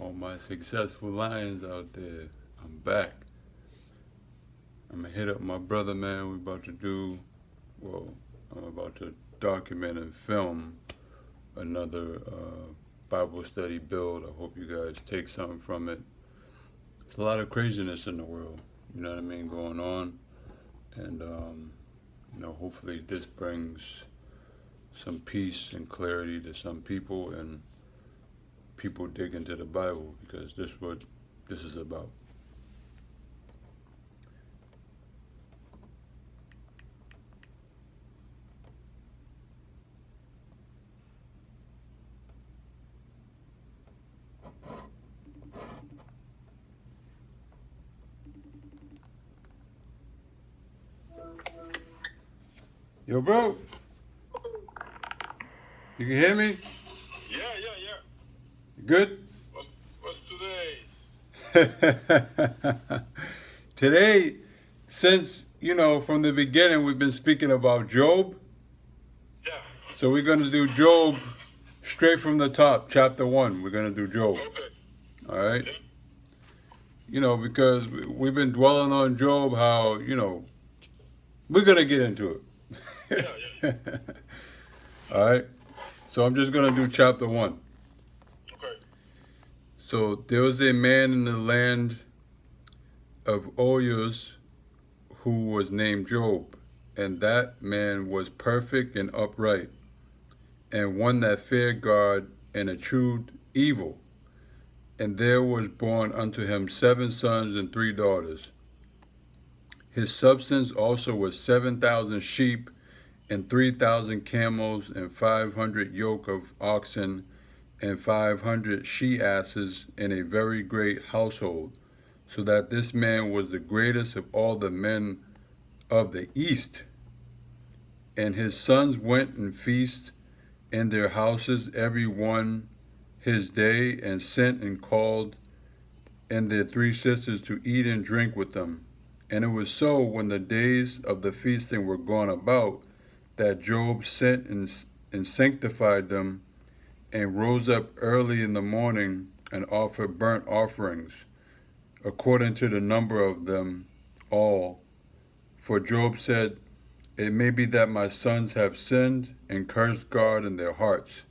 All my successful lions out there, I'm back. I'm gonna hit up my brother, man. I'm about to document and film another Bible study build. I hope you guys take something from it. There's a lot of craziness in the world, you know what I mean, going on. And, hopefully this brings some peace and clarity to some people and people dig into the Bible, because this is what this is about. Yo, bro, you can hear me? Yeah. You good? What's today? Today, since, from the beginning, we've been speaking about Job. Yeah. So we're going to do Job straight from the top, chapter 1. We're going to do Job. Okay. All right? Yeah. Because we've been dwelling on Job, how, we're going to get into it. Yeah. All right? So I'm just going to do chapter 1. Okay. So there was a man in the land of Uz who was named Job, and that man was perfect and upright, and one that feared God and eschewed evil. And there was born unto him 7 sons and 3 daughters. His substance also was 7,000 sheep, and 3,000 camels, and 500 yoke of oxen, and 500 she-asses, and a very great household, so that this man was the greatest of all the men of the east. And his sons went and feasted in their houses, every one his day, and sent and called and their 3 sisters to eat and drink with them. And it was so, when the days of the feasting were gone about, that Job sent and sanctified them, and rose up early in the morning, and offered burnt offerings, according to the number of them all. For Job said, It may be that my sons have sinned and cursed God in their hearts.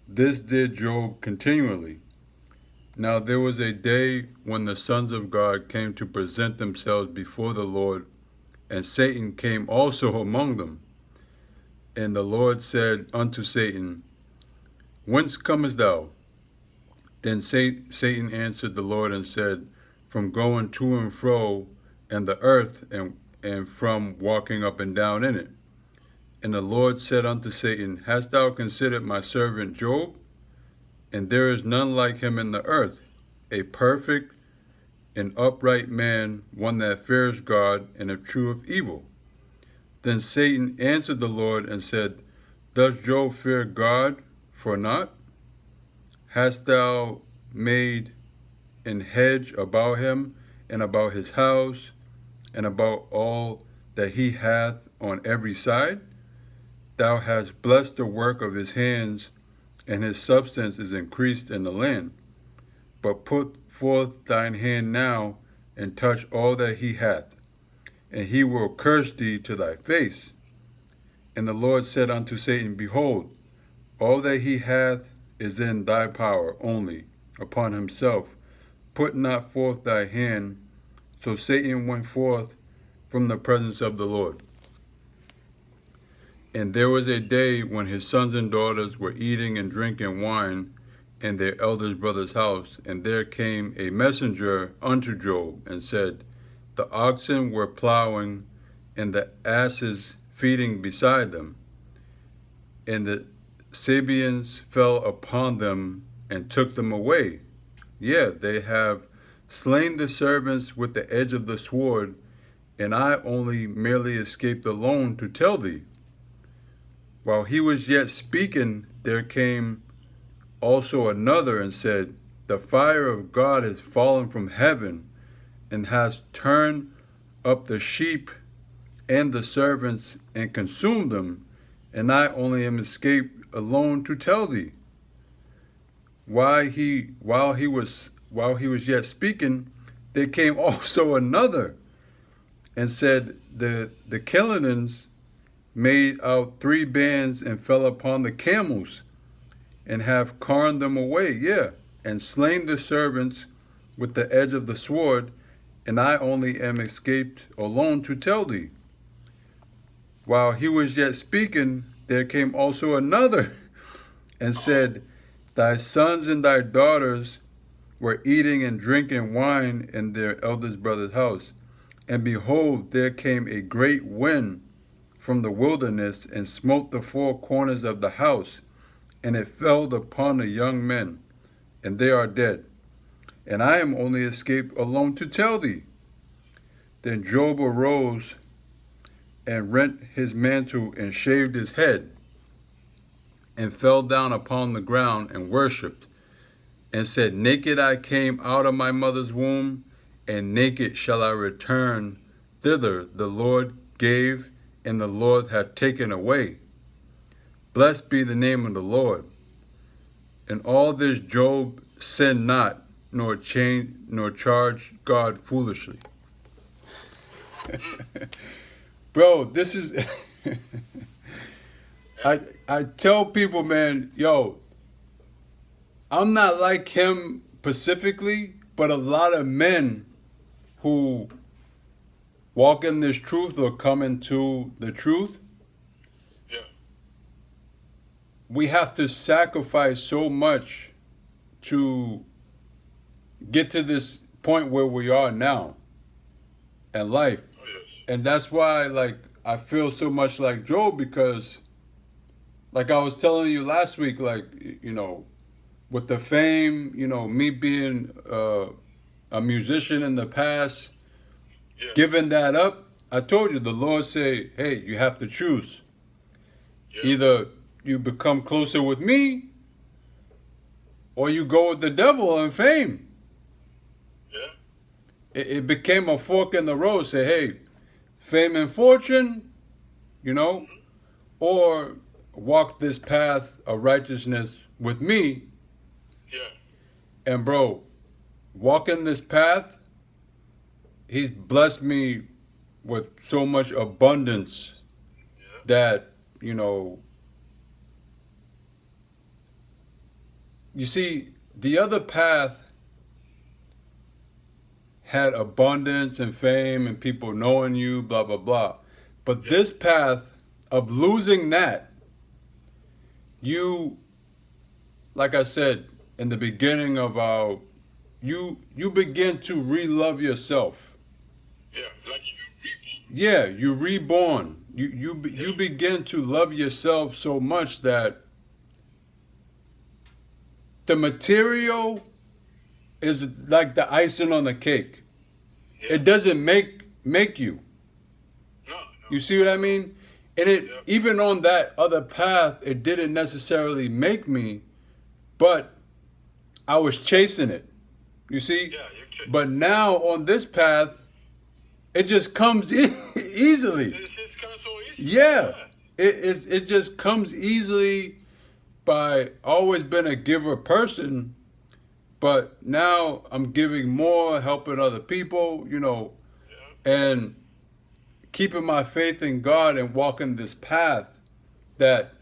This did Job continually. Now there was a day when the sons of God came to present themselves before the Lord, and Satan came also among them. And the Lord said unto Satan, Whence comest thou? Then Satan answered the Lord and said, From going to and fro in the earth, and from walking up and down in it. And the Lord said unto Satan, Hast thou considered my servant Job? And there is none like him in the earth, a perfect and upright man, one that fears God and escheweth evil. Then Satan answered the Lord and said, Does Job fear God for naught? Hast thou made an hedge about him, and about his house, and about all that he hath on every side? Thou hast blessed the work of his hands, and his substance is increased in the land. But put forth thine hand now, and touch all that he hath, and he will curse thee to thy face. And the Lord said unto Satan, Behold, all that he hath is in thy power only, upon himself. Put not forth thy hand. So Satan went forth from the presence of the Lord. And there was a day when his sons and daughters were eating and drinking wine in their eldest brother's house, and there came a messenger unto Job, and said, The oxen were plowing, and the asses feeding beside them, and the Sabeans fell upon them and took them away. Yea, they have slain the servants with the edge of the sword, and I only merely escaped alone to tell thee. While he was yet speaking, there came also another and said, The fire of God has fallen from heaven, and has turned up the sheep and the servants, and consumed them, and I only am escaped alone to tell thee. while he was yet speaking, there came also another and said, the Canaanites made out 3 bands and fell upon the camels and have carned them away, and slain the servants with the edge of the sword, and I only am escaped alone to tell thee. While he was yet speaking, there came also another and said, thy sons and thy daughters were eating and drinking wine in their eldest brother's house. And behold, there came a great wind from the wilderness and smote the 4 corners of the house, and it fell upon the young men, and they are dead. And I am only escaped alone to tell thee. Then Job arose and rent his mantle and shaved his head, and fell down upon the ground and worshipped, and said, naked I came out of my mother's womb, and naked shall I return thither. The Lord gave, and the Lord hath taken away. Blessed be the name of the Lord. In all this Job sinned not, nor charged God foolishly. Bro, this is... I tell people, man, yo, I'm not like him specifically, but a lot of men who walk in this truth or come into the truth, we have to sacrifice so much to get to this point where we are now in life. Oh, yes. And that's why, like, I feel so much like Job, because like I was telling you last week, like, you know, with the fame, you know, me being a musician in the past, giving that up, I told you, the Lord say, hey, you have to choose. Either you become closer with me, or you go with the devil and fame. It became a fork in the road. Say, hey, fame and fortune, you know, or walk this path of righteousness with me. And bro, walking this path, he's blessed me with so much abundance that, you know, you see, the other path had abundance and fame and people knowing you, blah, blah, blah. But this path of losing that, you, like I said in the beginning of our, you begin to re-love yourself. Like you repeat. Yeah, you're reborn. You begin to love yourself so much that the material is like the icing on the cake. It doesn't make you. No. You see what I mean? And it even on that other path, it didn't necessarily make me, but I was chasing it. You see? Yeah, you're chasing. But now on this path, it just comes easily. It just comes so easy. Yeah. It just comes easily by always been a giver person, but now I'm giving more, helping other people, you know, and keeping my faith in God and walking this path that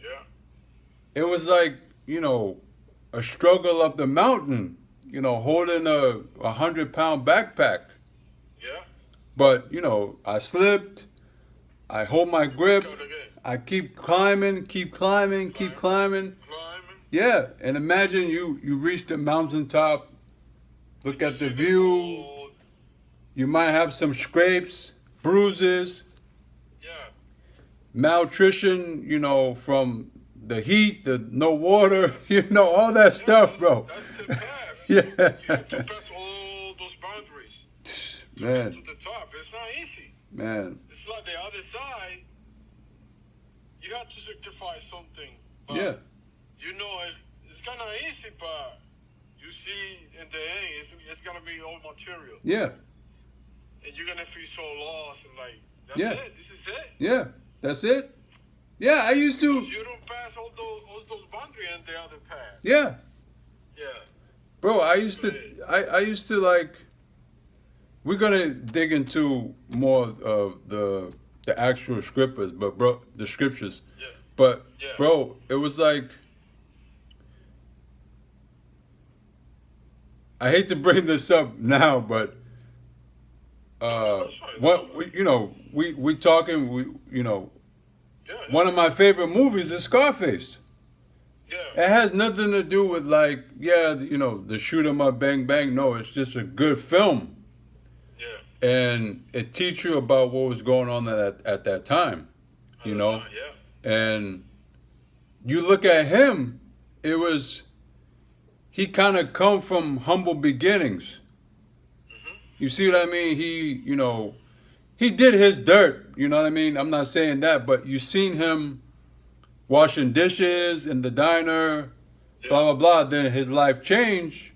it was like, you know, a struggle up the mountain, you know, holding a 100-pound backpack. But, you know, I slipped, I hold my grip, I keep climbing. Yeah, and imagine you reach the mountaintop, look at the view, you might have some scrapes, bruises, malnutrition, you know, from the heat, the no water, you know, all that stuff, bro. That's the path. Yeah. You have to pass all those boundaries to Man. get to the top. It's not easy. Man, It's like the other side. You have to sacrifice something. But yeah, You know, it's kind of easy, but you see in the end, it's going to be all material. yeah, And you're going to feel so lost and like, that's Yeah. it. This is it. yeah, that's it. Yeah, I used to, Because you don't pass all those boundaries in the other path. yeah, Yeah. Bro, I used to like. We're gonna dig into more of the actual scriptures, but bro, the scriptures. Yeah. But Yeah. bro, it was like I hate to bring this up now, but No, that's fine. That's what fine. we talking Yeah. one of my favorite movies is Scarface. Yeah. It has nothing to do with like the shoot 'em up bang bang. No, it's just a good film, Yeah. and it teach you about what was going on at that time, At the time, yeah. and you look at him, he kind of come from humble beginnings. Mhm. You see what I mean? He did his dirt. You know what I mean? I'm not saying that, but you seen him washing dishes in the diner, blah blah Yeah. blah. Then his life changed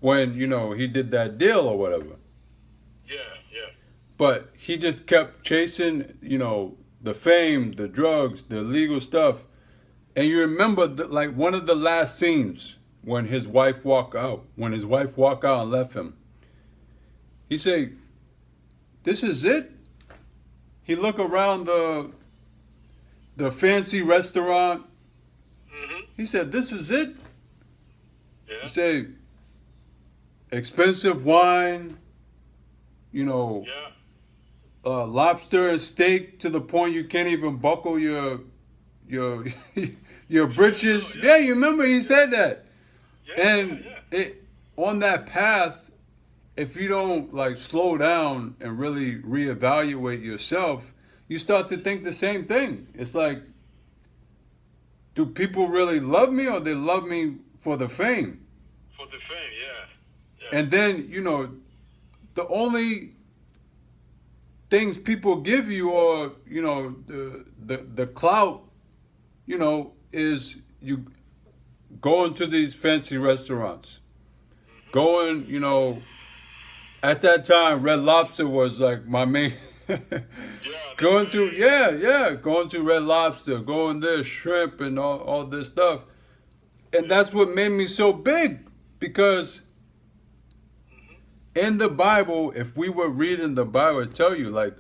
when he did that deal or whatever. Yeah. Yeah. But he just kept chasing, the fame, the drugs, the illegal stuff. And you remember like one of the last scenes when his wife walked out. When his wife walked out and left him, he said, "This is it." He looked around the fancy restaurant. Mhm. He said, "This is it." Yeah. He said, "Expensive wine, you know, Yeah. lobster and steak to the point you can't even buckle your your britches." Yeah. Yeah, you remember he said that. Yeah. And Yeah. on that path, if you don't like slow down and really reevaluate yourself, you start to think the same thing. It's like, do people really love me, or they love me for the fame? For the fame, yeah. Yeah. And then, the only things people give you, or the clout, is you going to these fancy restaurants. Going, at that time, Red Lobster was like my main. Yeah. Going to Red Lobster, going there, shrimp and all this stuff. And that's what made me so big, because in the Bible, if we were reading the Bible, it tell you like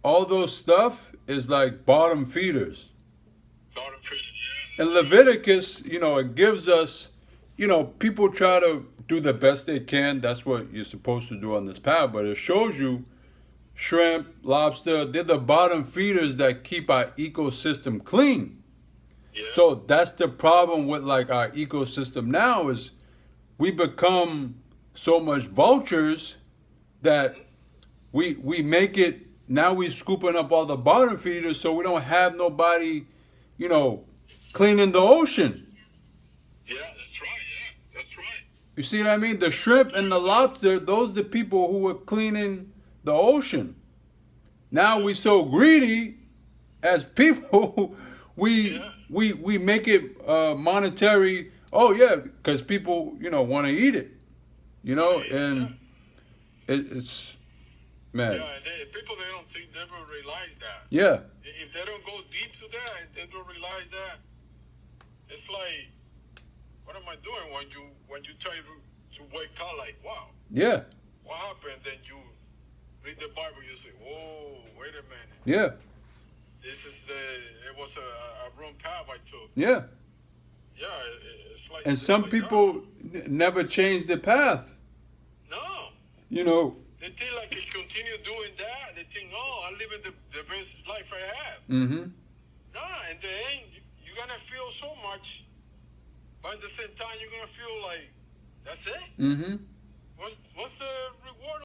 all those stuff is like bottom feeders. Bottom feeders, yeah. In Leviticus, it gives us, people try to do the best they can. That's what you're supposed to do on this path. But it shows you shrimp, lobster, they're the bottom feeders that keep our ecosystem clean. Yeah. So that's the problem with like our ecosystem now is we become so much vultures that we make it, now we scooping up all the bottom feeders, so we don't have nobody, cleaning the ocean. Yeah, that's right, yeah. That's right. You see what I mean? The shrimp and the lobster, those are the people who were cleaning the ocean. Now we so greedy as people, we make it monetary. Oh yeah, because people want to eat it, and it's man. Yeah, and people they don't think, they don't realize that. Yeah. If they don't go deep to that, and they don't realize that, it's like, what am I doing when you try to wake up? Like, wow, Yeah. what happened? Then you read the Bible, you say, whoa, wait a minute. Yeah. It was a wrong path I took. Yeah. Yeah, it's like. And it's some like people never change the path. No. They think like you continue doing that. They think, oh, I'm living the best life I have. Mm-hmm. Nah, in the end, you're gonna feel so much, but at the same time, you're gonna feel like that's it. Mm-hmm. What's the reward